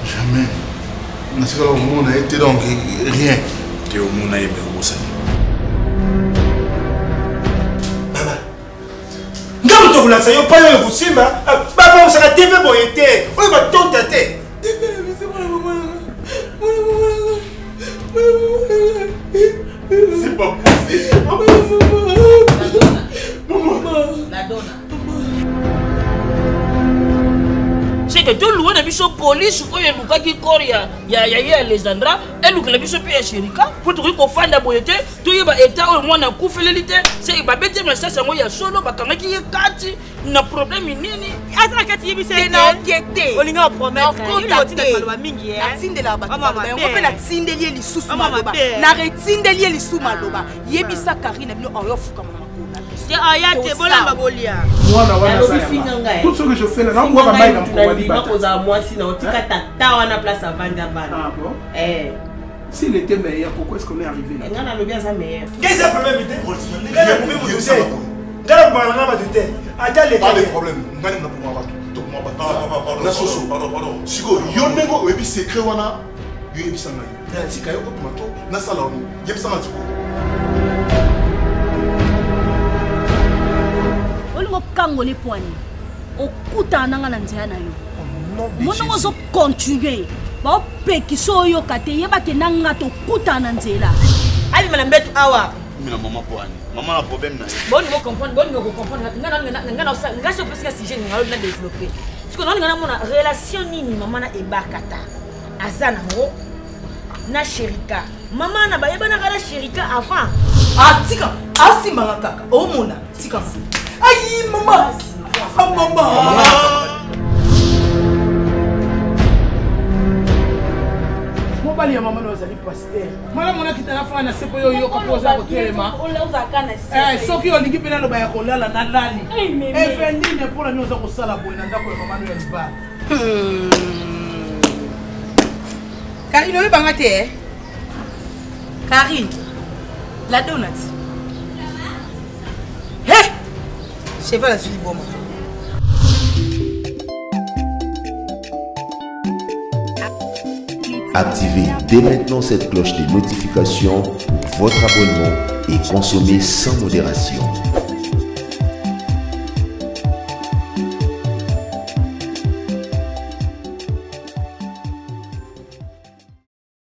Jamais. Dans ce cas-là, au monde a été donc rien. Tu es au monde à aimer au Bossani. Maman. Quand tu as dit que tu as dit que tu as dit que tu as dit c'est pas possible. La donna. C'est que tout le monde a vu son police, il y a Luka qui court, il y a Alexandra, et Luka a vu son pays Chérika, pour te dire qu'on fait la boyauté, tout y a état au moins à coup fait l'élite, c'est qu'il va bêter, mais ça, c'est moi, il y a solo, bah, quand il y a 4, il y a un problème, il y a un c'est n'enquêter. On a promettre. On a dit atinde la bataille. On peut la tinde lié les sous maloba. Na retinde lié les sous maloba. Yebisa Karine bino en yofu comme on. C'est ayate bola babolia. Moi tout ce que je fais là, non moi pas dans pour wali bata. Moi si na otika tata wana place à vendre bana. Ah bon? S'il était meilleur, pourquoi est-ce qu'on est arrivé là? On a le bien ça meilleur. Qu'est-ce que ça peut même être? Pas de problème. Pardon. Sigo, yonengo ebi secret wana, yo ebi sanga. Na tika yo tomato, na sala onu. Yebi sanga tiko. Olingo kangole poani. Okuta nanga na nzela na yo. Mono zo continuer. Ba peki so yo kate yeba ke nanga to kuta na nzela. Ali mana mbetu awa. Mina maman poani. Maman a problème na. Bon niveau comprendre, nga so presque si jeune ngalo na développer. Parce que non ngana mona relation nini maman na ebakata. Azana ngo na Chérika. Maman na bayeba na kala Chérika avant. Ah tika, asi manga kaka. O mona, tika. Ayi mama. Ah mama. Bali ya mama nozali pasteur. Mala mona kitana fa na sepo yo yo kopoza ko telema. Soki olingi pena loba ya kolala na lali. Efendine pour la nyoza ko sala boy na ndako ya mama no ya liba. Karine oyi banga te. Karine. La donut. Hé! Cheval a suivi bon. Activez dès maintenant cette cloche de notification pour votre abonnement et consommez sans modération.